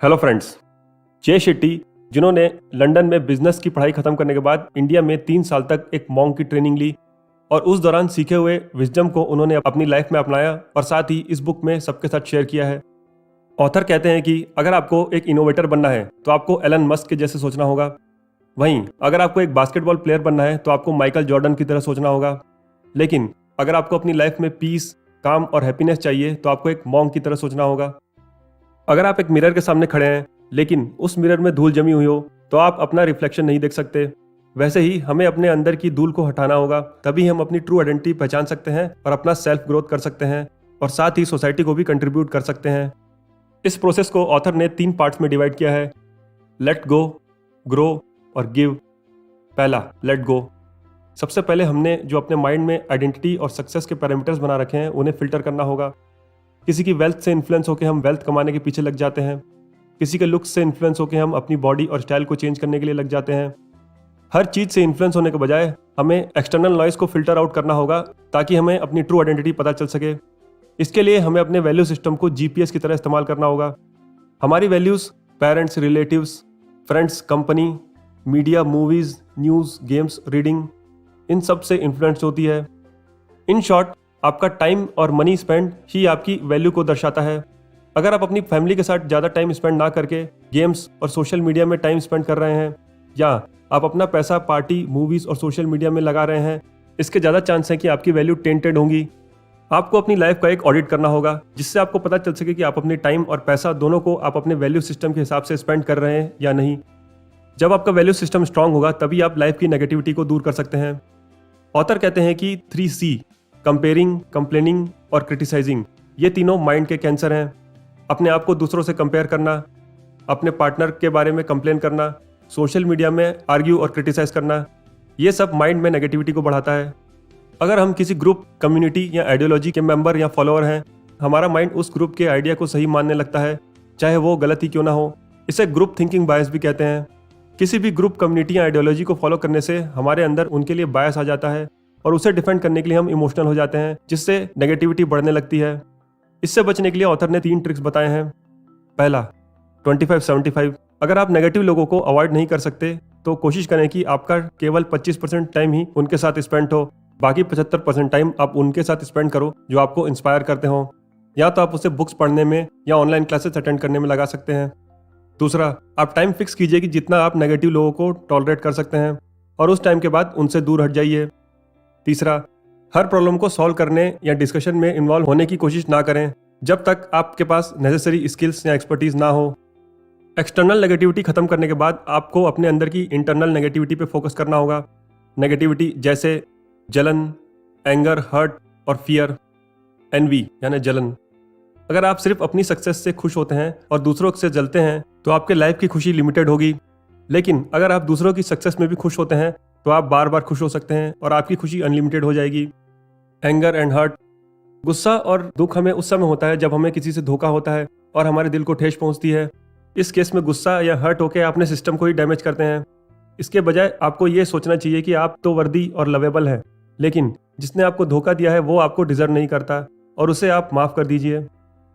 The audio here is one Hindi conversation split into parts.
Hello friends. जय शेट्टी, जिन्होंने लंदन में बिजनेस की पढ़ाई खत्म करने के बाद इंडिया में 3 साल तक एक मॉन्क की ट्रेनिंग ली और उस दौरान सीखे हुए विजडम को उन्होंने अपनी लाइफ में अपनाया और साथ ही इस बुक में सबके साथ शेयर किया है। ऑथर कहते हैं कि अगर आपको एक इनोवेटर बनना है तो आपको एलन मस्क के जैसे सोचना होगा। वहीं अगर आपको एक बास्केटबॉल प्लेयर बनना है तो आपको माइकल जॉर्डन की तरह सोचना होगा। लेकिन अगर आपको अपनी लाइफ में पीस, काम और हैप्पीनेस चाहिए तो आपको एक मॉन्क की तरह सोचना होगा। अगर आप एक मिरर के सामने खड़े हैं लेकिन उस मिरर में धूल जमी हुई हो तो आप अपना रिफ्लेक्शन नहीं देख सकते। वैसे ही हमें अपने अंदर की धूल को हटाना होगा, तभी हम अपनी ट्रू आइडेंटिटी पहचान सकते हैं और अपना सेल्फ ग्रोथ कर सकते हैं और साथ ही सोसाइटी को भी कंट्रीब्यूट कर सकते हैं। इस प्रोसेस को ऑथर ने 3 पार्ट्स में डिवाइड किया है: लेट गो, ग्रो और गिव। पहला, लेट गो। सबसे पहले हमने जो अपने माइंड में आइडेंटिटी और सक्सेस के पैरामीटर्स बना रखे हैं उन्हें फिल्टर करना होगा। किसी की वेल्थ से इन्फ्लुएंस होकर हम वेल्थ कमाने के पीछे लग जाते हैं। किसी के लुक्स से इन्फ्लुएंस होकर हम अपनी बॉडी और स्टाइल को चेंज करने के लिए लग जाते हैं। हर चीज़ से इन्फ्लुएंस होने के बजाय हमें एक्सटर्नल नॉइस को फिल्टर आउट करना होगा ताकि हमें अपनी ट्रू आइडेंटिटी पता चल सके। इसके लिए हमें अपने वैल्यू सिस्टम को जीपीएस की तरह इस्तेमाल करना होगा। हमारी values parents, relatives, friends, company, media, movies, news, games, reading, इन सब से इन्फ्लुएंस होती है। इन शॉर्ट, आपका टाइम और मनी स्पेंड ही आपकी वैल्यू को दर्शाता है। अगर आप अपनी फैमिली के साथ ज़्यादा टाइम स्पेंड ना करके गेम्स और सोशल मीडिया में टाइम स्पेंड कर रहे हैं, या आप अपना पैसा पार्टी, मूवीज़ और सोशल मीडिया में लगा रहे हैं, इसके ज़्यादा चांस है कि आपकी वैल्यू टेंटेड होंगी। आपको अपनी लाइफ का एक ऑडिट करना होगा जिससे आपको पता चल सके कि आप अपने टाइम और पैसा दोनों को आप अपने वैल्यू सिस्टम के हिसाब से स्पेंड कर रहे हैं या नहीं। जब आपका वैल्यू सिस्टम स्ट्रांग होगा तभी आप लाइफ की नेगेटिविटी को दूर कर सकते हैं। ऑथर कहते हैं कि 3C, कंपेयरिंग, कंप्लेनिंग और क्रिटिसाइजिंग, ये तीनों माइंड के कैंसर हैं। अपने आप को दूसरों से कंपेयर करना, अपने पार्टनर के बारे में कंप्लेन करना, सोशल मीडिया में आर्ग्यू और क्रिटिसाइज करना, ये सब माइंड में नेगेटिविटी को बढ़ाता है। अगर हम किसी ग्रुप, कम्युनिटी या आइडियोलॉजी के मेंबर या फॉलोअर हैं, हमारा माइंड उस ग्रुप के आइडिया को सही मानने लगता है, चाहे वो गलत ही क्यों ना हो। इसे ग्रुप थिंकिंग बायस भी कहते हैं। किसी भी ग्रुप, कम्युनिटी या आइडियोलॉजी को फॉलो करने से हमारे अंदर उनके लिए बायस आ जाता है और उसे डिफेंड करने के लिए हम इमोशनल हो जाते हैं, जिससे नेगेटिविटी बढ़ने लगती है। इससे बचने के लिए ऑथर ने 3 ट्रिक्स बताए हैं। पहला, 25-75। अगर आप नेगेटिव लोगों को अवॉइड नहीं कर सकते तो कोशिश करें कि आपका केवल 25% टाइम ही उनके साथ स्पेंड हो। बाकी 75% टाइम आप उनके साथ स्पेंड करो जो आपको इंस्पायर करते हो, या तो आप उसे बुक्स पढ़ने में या ऑनलाइन क्लासेस अटेंड करने में लगा सकते हैं। दूसरा, आप टाइम फिक्स कीजिए कि जितना आप नेगेटिव लोगों को टॉलरेट कर सकते हैं और उस टाइम के बाद उनसे दूर हट जाइए। तीसरा, हर प्रॉब्लम को सॉल्व करने या डिस्कशन में इन्वॉल्व होने की कोशिश ना करें जब तक आपके पास नेसेसरी स्किल्स या एक्सपर्टीज ना हो। एक्सटर्नल नेगेटिविटी खत्म करने के बाद आपको अपने अंदर की इंटरनल नेगेटिविटी पे फोकस करना होगा। नेगेटिविटी जैसे जलन, एंगर, हर्ट और फियर, एनवी यानी जलन। अगर आप सिर्फ अपनी सक्सेस से खुश होते हैं और दूसरों से जलते हैं तो आपके लाइफ की खुशी लिमिटेड होगी। लेकिन अगर आप दूसरों की सक्सेस में भी खुश होते हैं तो आप बार बार खुश हो सकते हैं और आपकी खुशी अनलिमिटेड हो जाएगी। एंगर एंड हर्ट, गुस्सा और दुख हमें उस समय होता है जब हमें किसी से धोखा होता है और हमारे दिल को ठेस पहुंचती है। इस केस में गुस्सा या हर्ट होकर अपने सिस्टम को ही डैमेज करते हैं। इसके बजाय आपको ये सोचना चाहिए कि आप तो वर्दी और लवेबल हैं, लेकिन जिसने आपको धोखा दिया है वो आपको डिजर्व नहीं करता और उसे आप माफ कर दीजिए।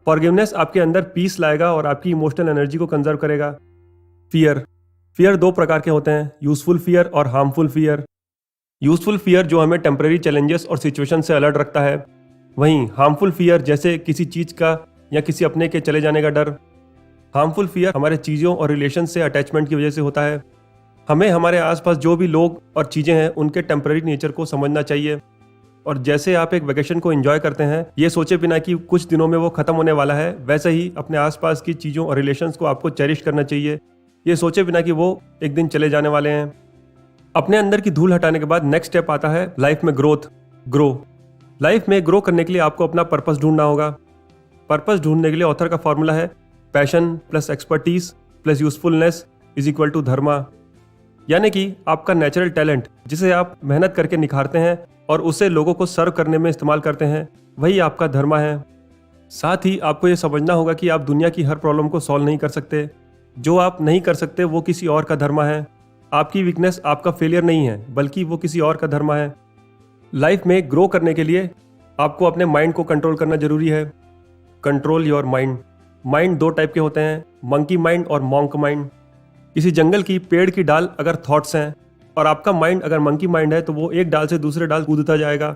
फॉरगिवनेस आपके अंदर पीस लाएगा और आपकी इमोशनल एनर्जी को कंजर्व करेगा। फियर 2 प्रकार के होते हैं, यूजफुल फियर और हार्मफुल फियर। यूजफुल फियर जो हमें टेम्परेरी चैलेंजेस और सिचुएशन से अलर्ट रखता है, वहीं हार्मफुल फियर जैसे किसी चीज़ का या किसी अपने के चले जाने का डर। हार्मफुल फियर हमारे चीज़ों और रिलेशन से अटैचमेंट की वजह से होता है। हमें हमारे आसपास जो भी लोग और चीज़ें हैं उनके टेम्परेरी नेचर को समझना चाहिए, और जैसे आप एक वेकेशन को एंजॉय करते हैं ये सोचे बिना कि कुछ दिनों में वो खत्म होने वाला है, वैसे ही अपने आसपास की चीज़ों और रिलेशंस को आपको चेरिश करना चाहिए, ये सोचे बिना कि वो एक दिन चले जाने वाले हैं। अपने अंदर की धूल हटाने के बाद नेक्स्ट स्टेप आता है लाइफ में ग्रो। लाइफ में ग्रो करने के लिए आपको अपना पर्पस ढूंढना होगा। पर्पस ढूंढने के लिए ऑथर का फॉर्मूला है passion plus expertise plus usefulness is equal to dharma. यानी कि आपका नेचुरल टैलेंट जिसे आप मेहनत करके निखारते हैं और उसे लोगों को सर्व करने में इस्तेमाल करते हैं, वही आपका धर्मा है। साथ ही आपको ये समझना होगा कि आप दुनिया की हर प्रॉब्लम को सॉल्व नहीं कर सकते। जो आप नहीं कर सकते वो किसी और का धर्मा है। आपकी वीकनेस आपका फेलियर नहीं है, बल्कि वो किसी और का धर्मा है। लाइफ में ग्रो करने के लिए आपको अपने माइंड को कंट्रोल करना जरूरी है। Control your mind. माइंड दो टाइप के होते हैं, मंकी माइंड और मॉन्क माइंड। किसी जंगल की पेड़ की डाल अगर थॉट्स हैं और आपका माइंड अगर मंकी माइंड है तो वो एक डाल से दूसरे डाल कूदता जाएगा।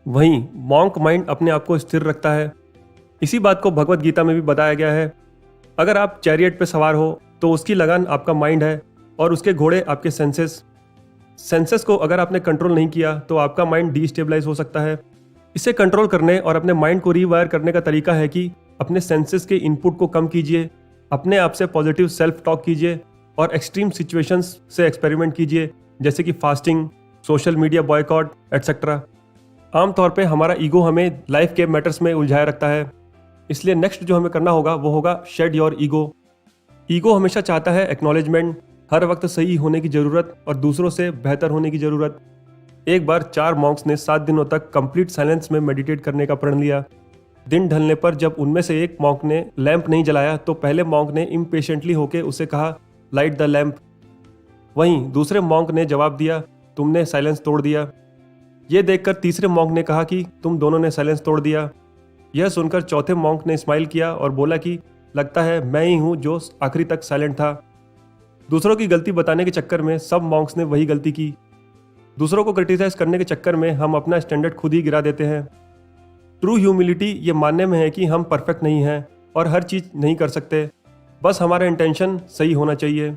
वहीं मॉन्क माइंड अपने आप को स्थिर रखता है। इसी बात को भगवत गीता में भी बताया गया है। अगर आप चैरियट पे सवार हो तो उसकी लगान आपका माइंड है और उसके घोड़े आपके सेंसेस को अगर आपने कंट्रोल नहीं किया तो आपका माइंड डिस्टेबलाइज हो सकता है। इसे कंट्रोल करने और अपने माइंड को रीवायर करने का तरीका है कि अपने सेंसेस के इनपुट को कम कीजिए, अपने आप से पॉजिटिव सेल्फ टॉक कीजिए और एक्सट्रीम सिचुएशंस से एक्सपेरिमेंट कीजिए, जैसे कि fasting, social media boycott etcetera. आमतौर पे हमारा ईगो हमें लाइफ के मैटर्स में उलझाए रखता है, इसलिए नेक्स्ट जो हमें करना होगा वो होगा शेड योर ईगो। ईगो हमेशा चाहता है एक्नॉलेजमेंट, हर वक्त सही होने की ज़रूरत और दूसरों से बेहतर होने की ज़रूरत। एक बार 4 मॉन्क्स ने 7 दिनों तक कंप्लीट साइलेंस में मेडिटेट करने का प्रण लिया। दिन ढलने पर जब उनमें से एक मॉन्क ने लैंप नहीं जलाया तो पहले मॉन्क ने इम्पेशेंटली होकर उसे कहा, लाइट द लैंप। वहीं दूसरे मॉन्क ने जवाब दिया, तुमने साइलेंस तोड़ दिया। यह देखकर तीसरे मॉन्क ने कहा कि तुम दोनों ने साइलेंस तोड़ दिया। यह सुनकर चौथे मॉन्क ने स्माइल किया और बोला कि लगता है मैं ही हूं जो आखिरी तक साइलेंट था। दूसरों की गलती बताने के चक्कर में सब मॉन्क्स ने वही गलती की। दूसरों को क्रिटिसाइज करने के चक्कर में हम अपना स्टैंडर्ड खुद ही गिरा देते हैं। ट्रू ह्यूमिलिटी ये मानने में है कि हम परफेक्ट नहीं हैं और हर चीज़ नहीं कर सकते, बस हमारा इंटेंशन सही होना चाहिए।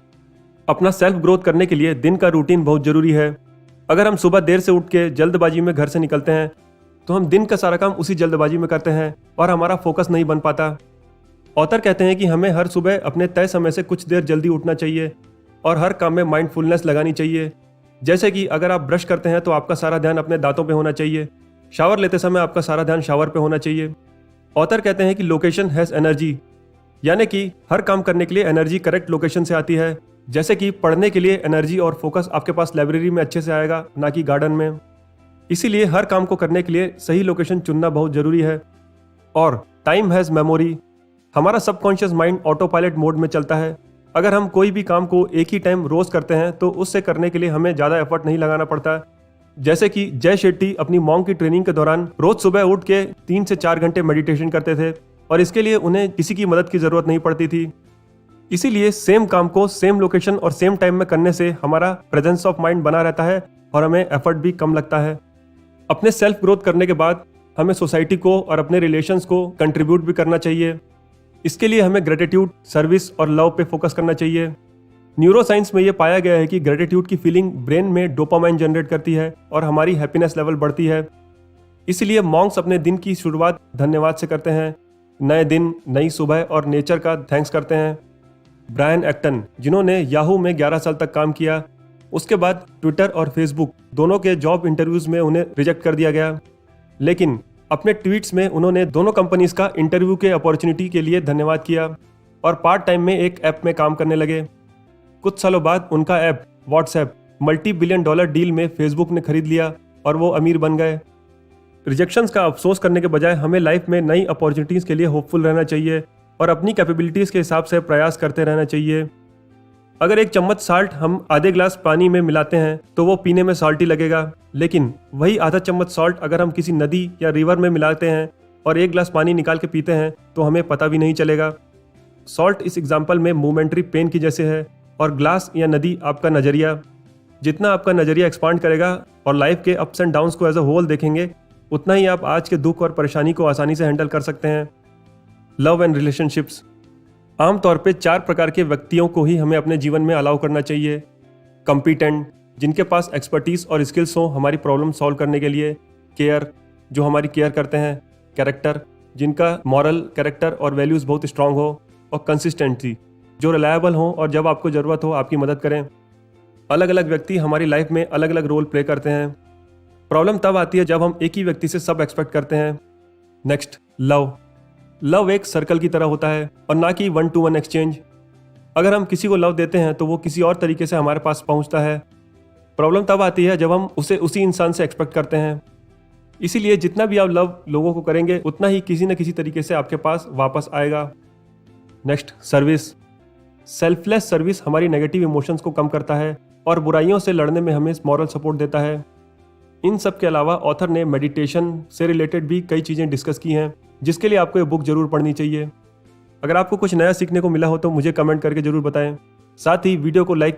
अपना सेल्फ ग्रोथ करने के लिए दिन का रूटीन बहुत ज़रूरी है। अगर हम सुबह देर से उठ के जल्दबाजी में घर से निकलते हैं तो हम दिन का सारा काम उसी जल्दबाजी में करते हैं और हमारा फोकस नहीं बन पाता। ऑथर कहते हैं कि हमें हर सुबह अपने तय समय से कुछ देर जल्दी उठना चाहिए और हर काम में माइंडफुलनेस लगानी चाहिए। जैसे कि अगर आप ब्रश करते हैं तो आपका सारा ध्यान अपने दांतों पे होना चाहिए, शावर लेते समय आपका सारा ध्यान शावर पे होना चाहिए। ऑथर कहते हैं कि लोकेशन हैज़ एनर्जी, यानी कि हर काम करने के लिए एनर्जी करेक्ट लोकेशन से आती है। जैसे कि पढ़ने के लिए एनर्जी और फोकस आपके पास लाइब्रेरी में अच्छे से आएगा, ना कि गार्डन में। इसीलिए हर काम को करने के लिए सही लोकेशन चुनना बहुत ज़रूरी है। और टाइम हैज़ मेमोरी, हमारा subconscious mind auto pilot mode में चलता है। अगर हम कोई भी काम को एक ही टाइम रोज करते हैं तो उससे करने के लिए हमें ज़्यादा एफर्ट नहीं लगाना पड़ता। जैसे कि जय शेट्टी अपनी मॉन्क की ट्रेनिंग के दौरान रोज सुबह उठ के 3 से 4 घंटे मेडिटेशन करते थे और इसके लिए उन्हें किसी की मदद की ज़रूरत नहीं पड़ती थी। इसीलिए सेम काम को सेम लोकेशन और सेम टाइम में करने से हमारा प्रेजेंस ऑफ माइंड बना रहता है और हमें एफर्ट भी कम लगता है। अपने सेल्फ ग्रोथ करने के बाद हमें सोसाइटी को और अपने रिलेशंस को कंट्रीब्यूट भी करना चाहिए। इसके लिए हमें ग्रेटिट्यूड, सर्विस और लव पे फोकस करना चाहिए। न्यूरो साइंस में यह पाया गया है कि ग्रेटिट्यूड की फीलिंग ब्रेन में डोपामाइन जनरेट करती है और हमारी हैप्पीनेस लेवल बढ़ती है। इसलिए मॉन्क्स अपने दिन की शुरुआत धन्यवाद से करते हैं, नए दिन, नई सुबह और नेचर का थैंक्स करते हैं। ब्रायन एक्टन, जिन्होंने याहू में 11 साल तक काम किया, उसके बाद ट्विटर और फेसबुक दोनों के जॉब इंटरव्यूज में उन्हें रिजेक्ट कर दिया गया, लेकिन अपने ट्वीट्स में उन्होंने दोनों कंपनीज का इंटरव्यू के अपॉर्चुनिटी के लिए धन्यवाद किया और पार्ट टाइम में एक ऐप में काम करने लगे। कुछ सालों बाद उनका ऐप व्हाट्सएप $multi-billion डील में फेसबुक ने खरीद लिया और वो अमीर बन गए। रिजेक्शंस का अफसोस करने के बजाय हमें लाइफ में नई अपॉर्चुनिटीज़ के लिए होपफुल रहना चाहिए और अपनी कैपेबिलिटीज़ के हिसाब से प्रयास करते रहना चाहिए। अगर एक चम्मच साल्ट हम आधे ग्लास पानी में मिलाते हैं तो वो पीने में साल्टी लगेगा, लेकिन वही आधा चम्मच सॉल्ट अगर हम किसी नदी या रिवर में मिलाते हैं और एक ग्लास पानी निकाल के पीते हैं तो हमें पता भी नहीं चलेगा। सॉल्ट इस एग्जाम्पल में मोमेंट्री पेन की जैसे है और ग्लास या नदी आपका नज़रिया। जितना आपका नज़रिया एक्सपांड करेगा और लाइफ के अप्स एंड डाउन्स को एज अ होल देखेंगे, उतना ही आप आज के दुख और परेशानी को आसानी से हैंडल कर सकते हैं। लव एंड रिलेशनशिप्स, आमतौर पे 4 प्रकार के व्यक्तियों को ही हमें अपने जीवन में अलाउ करना चाहिए। कम्पिटेंट, जिनके पास एक्सपर्टीज और स्किल्स हो हमारी प्रॉब्लम सॉल्व करने के लिए। केयर, जो हमारी केयर करते हैं। कैरेक्टर, जिनका मॉरल, कैरेक्टर और वैल्यूज़ बहुत स्ट्रांग हो। और कंसिस्टेंसी, जो रिलायबल हो और जब आपको ज़रूरत हो आपकी मदद करें। अलग अलग व्यक्ति हमारी लाइफ में अलग अलग रोल प्ले करते हैं। प्रॉब्लम तब आती है जब हम एक ही व्यक्ति से सब एक्सपेक्ट करते हैं। Next, love. लव एक सर्कल की तरह होता है और ना कि 1-to-1 एक्सचेंज। अगर हम किसी को लव देते हैं तो वो किसी और तरीके से हमारे पास पहुंचता है। प्रॉब्लम तब आती है जब हम उसे उसी इंसान से एक्सपेक्ट करते हैं। इसीलिए जितना भी आप लव लोगों को करेंगे उतना ही किसी न किसी तरीके से आपके पास वापस आएगा। Next, service. सेल्फलेस सर्विस हमारी नेगेटिव इमोशंस को कम करता है और बुराइयों से लड़ने में हमें मॉरल सपोर्ट देता है। इन सब के अलावा ऑथर ने मेडिटेशन से रिलेटेड भी कई चीज़ें डिस्कस की हैं, जिसके लिए आपको ये बुक जरूर पढ़नी चाहिए। अगर आपको कुछ नया सीखने को मिला हो तो मुझे कमेंट करके जरूर बताएं। साथ ही वीडियो को लाइक